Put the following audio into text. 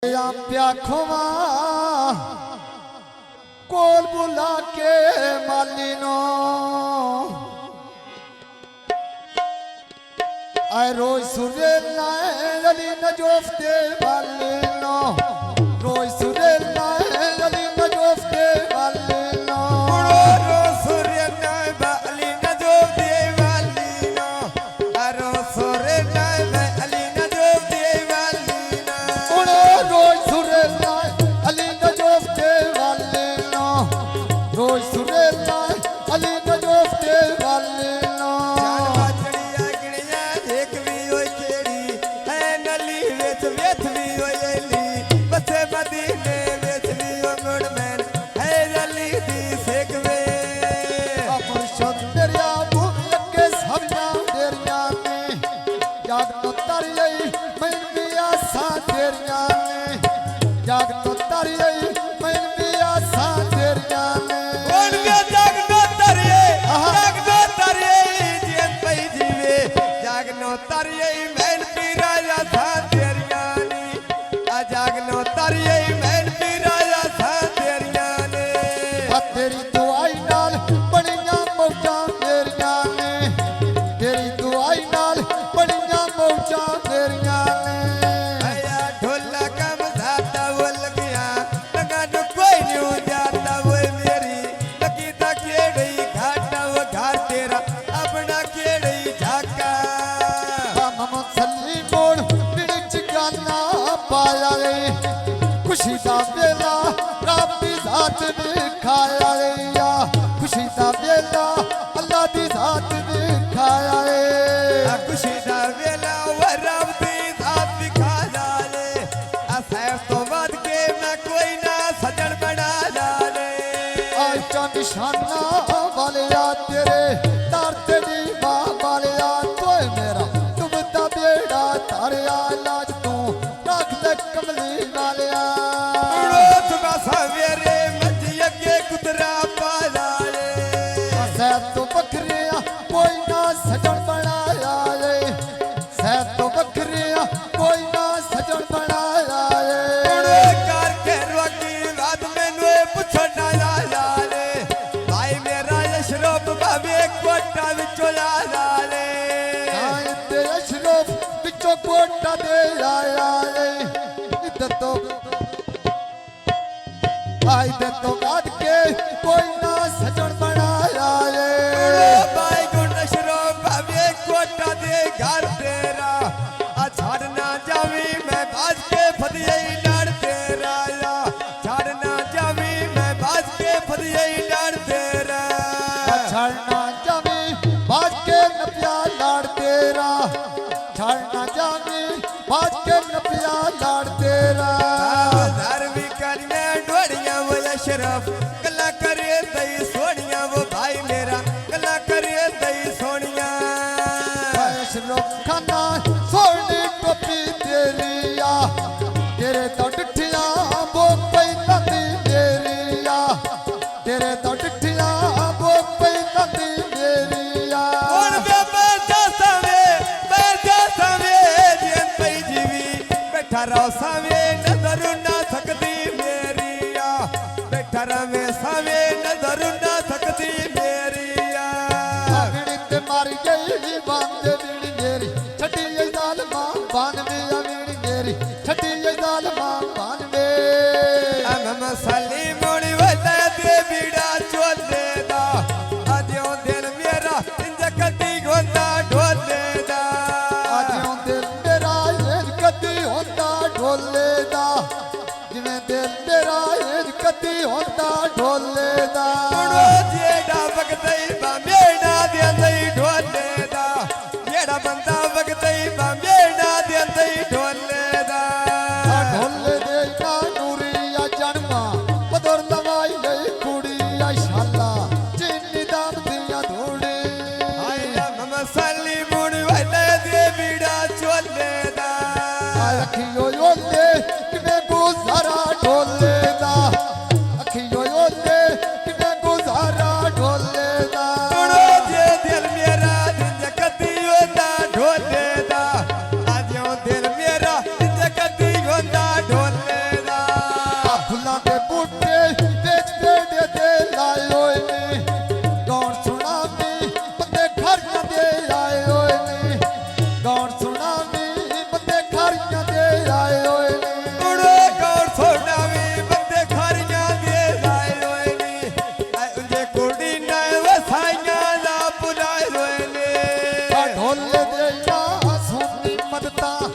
प्याखवा कोल बुला के मालिनो आय रोज सुरे लाली न जोफते मालिनो रोज सुरे लाली न जोफते मालिनो रोज सुरे लाली न जोफते मालिनो रोज सुरे लाली न जोफते मालिनो रोज सुरे लाली न जोफते मालिनो रोज सुरे लाली न जोफते मालिनो तेरी दुआई नाल बड़ियां मौजा मेरिया ने तेरी दुआई नाल बड़ियां मौजा मेरिया ने ढोला कम जाता वो लगिया लगा तो कोई नहीं जाता वो मेरी लगी था केड़ी घाटा वो घर तेरा अपना केड़ी झाका हम सल्ली मोड़ बिच गाना पाया रे खुशी दा वेला रब दी जात ने खाया रे या खुशी दा वेला अल्लाह दी जात ने खाया रे खुशी दा वेला वो रब दी जात ने खाया रे असैफ तो बाद के मैं कोई ना सजन बना डाले आज चा निशाना वाले या तेरे तार तेरी माँ वाले या तो मेरा डूबता बेड़ा तारे लाज तू रख ले कमली वाले या सवेरे मजिया के कुतरा पाला रे सैद तो बकरिया कोई ना सजन बनाया रे सैद तो बकरिया कोई ना सजन बनाया रे कार के रोकी बात मैंने पूछना लाया रे भाई मेरा अशरफ बाबे कोटा विचो लाया रे आए ते अशरफ विचो कोटा दे आया रे इधर तो आई दे तो काट के कोई ना सजन बनाया रे भाई गुण अशरफ बाबे कोटा दे घर तेरा आ छाड़ना जावी मैं बाज के फदियई लड़ तेरा या छाड़ना जावी मैं बाज के फदियई लड़ तेरा छड़ना जावी बाज के नपिया लाड़ तेरा छड़ना जावी बाज के नपिया लाड़ तेरा धर्मी करिए डोड़िया वो अशरफ गला करे दई सोनिया वो भाई मेरा गला करे दई सोनिया अशरफ खाना सोनी टोपी तेरिया तेरे तो डिठिया वो पई नदी मेरिया तेरे तो डिठिया वो पई नदी मेरिया और बैठा सावे जिन पई जीवी बैठा रहो सावे नजर ना सकती मेरिया बैठा रवे सावे नजर ना सकती मेरिया बिड़ी ते मारी गई बांधे बिड़ी मेरी छठी ये जालमा बांध में बिड़ी मेरी छठी ये जालमा बांध में हम मसाली मोड़ी वता दे बीड़ा चोले दा आदियों दिल मेरा इंज कटी गोंदा ढोले दा आदियों दिल मेरा इंज कटी होंदा ढोले दा जिवें दिल मेरा इंज कटी होंदा ढोले दा उड़ो जेड़ा वगतई बामेड़ा दे दई ढोले दा जेड़ा बंदा वगतई बामेड़ा दे दई ढोले दा ढोले दे ना नूरिया जन्मा बदर लवाई गई कुड़ी आ शाला जिन्नी दाम दिया धूड़ी हाय हम मसाली मोड़ी वता दे बीड़ा चोले दा अखियो योले किने गुजारा ढोले दा अखियो योले किने गुजारा मदता